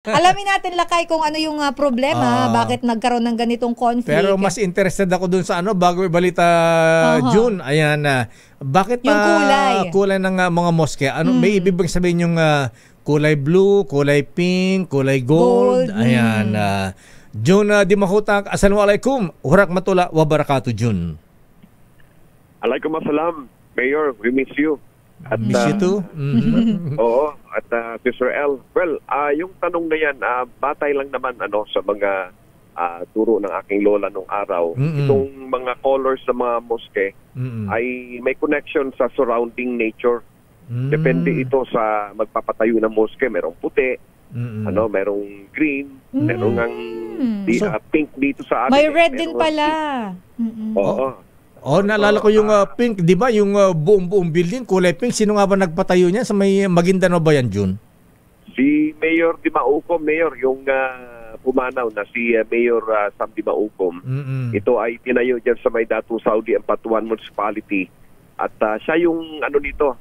Alamin natin Lakay kung ano yung problema, bakit nagkaroon ng ganitong conflict. Pero mas interested ako dun sa bago ibalita June. Ayan, bakit yung kulay ng mga moske? Ano may ibig sabihin yung kulay blue, kulay pink, kulay gold? Ayan, June di mahutak. Assalamualaikum. Warahmatullahi wabarakatuh, June. Alaikum assalam, Mayor. We miss you. At, miss you too? Oo, at Israel. Well, yung tanong na yan, batay lang naman sa mga turo ng aking lola nung araw. Itong mga colors sa mga moske ay may connection sa surrounding nature. Depende ito sa magpapatayo ng moske. Merong puti, merong green, merong pink dito sa amin. May red din pala. Oo. Naalala ko yung pink, di ba? Yung buong building, kulay pink. Sino nga ba nagpatayo niya? Sa may Maguindanao ba yan, June? Si Mayor Dimaucom, Mayor, yung pumanaw na si Mayor Sam Dimaucom. Ito ay tinayo dyan sa may Datu Saudi Ampatuan Municipality. At siya yung nito,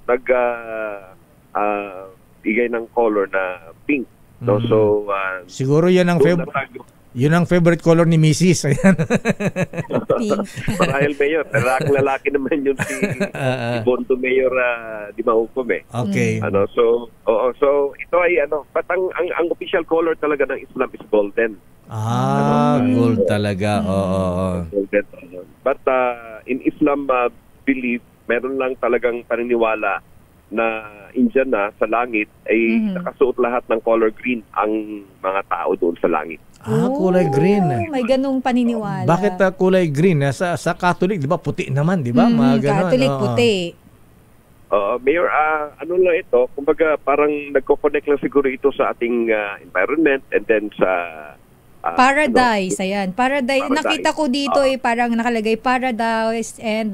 bigay ng color na pink. No? So, siguro yan ang yun ang favorite color ni Mrs. Ayan. Marahil Mayor, lalaki naman yun si Bonto Mayor Dimaucom Okay. So ito ay but ang official color talaga ng Islam is golden. Gold talaga. Golden. But in Islam belief, meron lang talagang paniniwala na Indian na sa langit ay nakasuot lahat ng color green ang mga tao doon sa langit. Kulay green. May ganung paniniwala. Bakit kulay green? Sa Catholic, di ba, puti naman, di ba? Catholic, puti. Mayor, lang ito, kumbaga parang nagko-connect lang siguro ito sa ating environment and then sa paradise, ayan. Paradise. Nakita ko dito parang nakalagay paradise and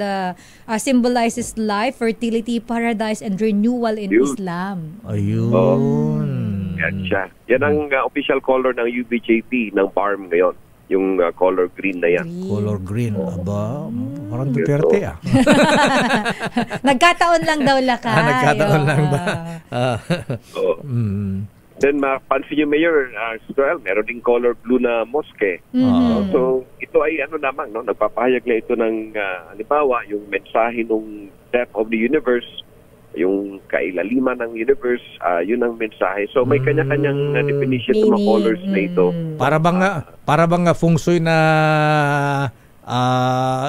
symbolizes life, fertility, paradise, and renewal in Islam. Ayun. Yan siya. Yan ang official color ng UBJP ng BARM ngayon. Yung color green na yan. Color green. Aba, parang Duterte Nagkataon lang daw Lakay. Nagkataon lang ba? Then mapansin niyo Mayor Israel, meron ding color blue na moske. So ito ay naman, nagpapahayag na ito ng halimbawa yung mensahe ng depth of the universe, yung kailaliman ng universe, yun ang mensahe. So may kanya-kanyang definition ng mga colors na ito. Para bang feng shui na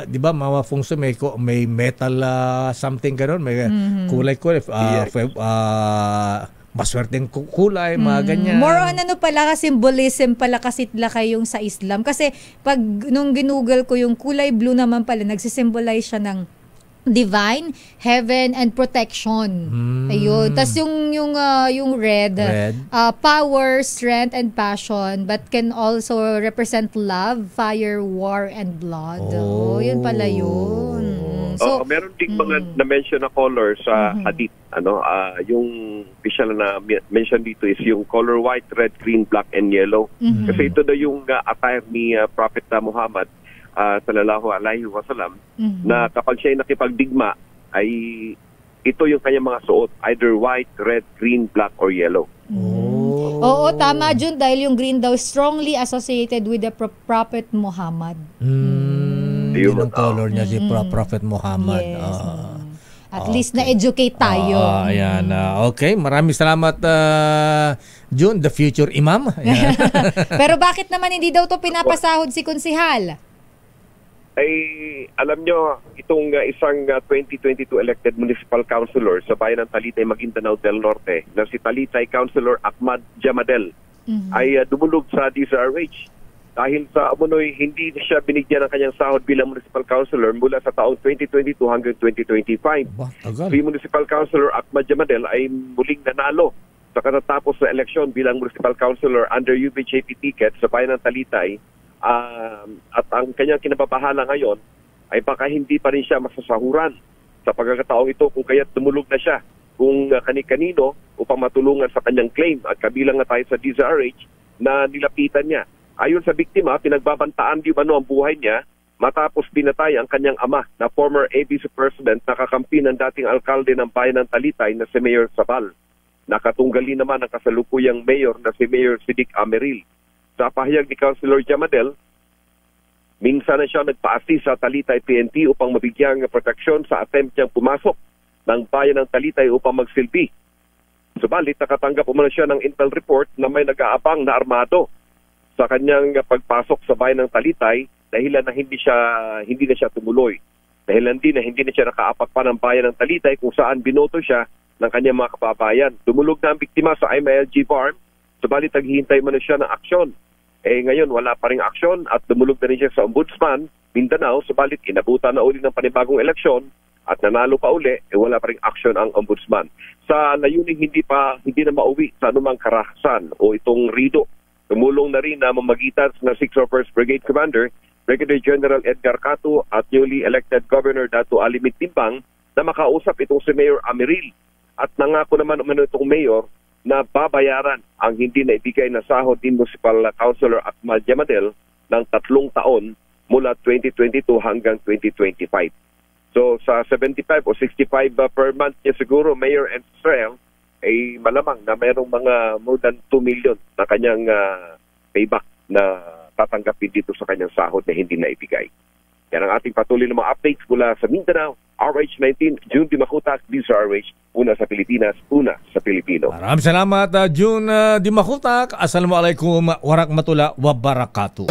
di ba mga feng shui may metal something gano'n, may kulay maswerteng kulay, mga ganyan. More on pala symbolism pala kasi Lakay yung sa Islam. Kasi pag nung ginugol ko yung kulay blue naman pala, nagsisimbolize siya ng divine, heaven, and protection. Ayun. Tapos yung red, power, strength, and passion, but can also represent love, fire, war, and blood. Yun pala yun. So, meron ding mga na-mention na color sa hadith. Yung official na mention dito is yung color white, red, green, black, and yellow. Kasi ito daw yung attire ni Prophet Muhammad sallallahu alaihi wasallam, na kapag siya ay nakipagdigma ay ito yung kanyang mga suot, either white, red, green, black, or yellow. Oo, tama Jun, dahil yung green daw strongly associated with the Prophet Muhammad. Yun ang color niya, si Prophet Muhammad. Yes. At least na-educate tayo. Ayan. Okay, maraming salamat June, the future imam. Pero bakit naman hindi daw to pinapasahod si Konsehal? Ay alam nyo, itong isang 2022 elected municipal councilor sa bayan ng Talitay, Maguindanao del Norte, na si Talitay Councilor Ahmad Jamadel, ay dumulog sa DZRH dahil sa umunoy hindi siya binigyan ng kanyang sahod bilang municipal councilor mula sa taong 2022 hanggang 2025. Si municipal councilor Ahmad Jamadel ay muling nanalo sa katatapos na eleksyon bilang municipal councilor under UBJP ticket sa bayan ng Talitay. At ang kanyang kinababahala ngayon ay baka hindi pa rin siya masasahuran sa pagkakataong ito kung kaya't tumulog na siya kung kani-kanino upang matulungan sa kanyang claim, at kabilang na tayo sa DZRH na nilapitan niya. Ayon sa biktima, pinagbabantaan di umano ang buhay niya matapos pinatay ang kanyang ama na former ABC President na kakampi ng dating alkalde ng bayan ng Talitay na si Mayor Sabal. Nakatunggali naman ang kasalukuyang mayor na si Mayor Sidik Ameril. Sa pahayag ni Councilor Jamadel, minsan na siya nagpa-assist sa Talitay PNP upang mabigyang proteksyon sa attempt niyang pumasok ng bayan ng Talitay upang magsilbi. Subalit, nakatanggap umano siya ng intel report na may nag-aabang na armado sa kanyang pagpasok sa bayan ng Talitay dahilan na hindi na siya tumuloy. Dahilan din na hindi na siya nakaapak pa ng bayan ng Talitay kung saan binoto siya ng kanyang mga kababayan. Dumulog na ang biktima sa MLG farm, subalit naghihintay man siya ng aksyon. Ngayon wala pa ring aksyon at dumulog na rin siya sa Ombudsman, Mindanao, subalit inabutan na uli ng panibagong eleksyon at nanalo pa uli, wala pa ring aksyon ang Ombudsman. Sa layuning hindi na mauwi sa anumang karahasan o itong rido, tumulong na rin na mamagitan ng 6th First Brigade Commander, Brigadier General Edgar Catu at newly elected Governor Dato Alimit Timbang na makausap itong si Mayor Ameril. At nangako naman umano itong mayor na babayaran ang hindi na ibigay na sahod ni Municipal Councilor Ahmad Jamadel ng 3 taon mula 2022 hanggang 2025. So sa 75 o 65 per month niya siguro, Mayor and Israel, ay malamang na mayroong mga more than 2 million na kanyang payback na tatanggapin dito sa kanyang sahod na hindi na ibigay. Yan ang ating patuloy na mga updates mula sa Mindanao, RH19, June Dimakutak, DZRH, una sa Pilipinas, una sa Pilipino. Maraming salamat, June Dimakutak. Assalamualaikum warahmatullahi wabarakatuh.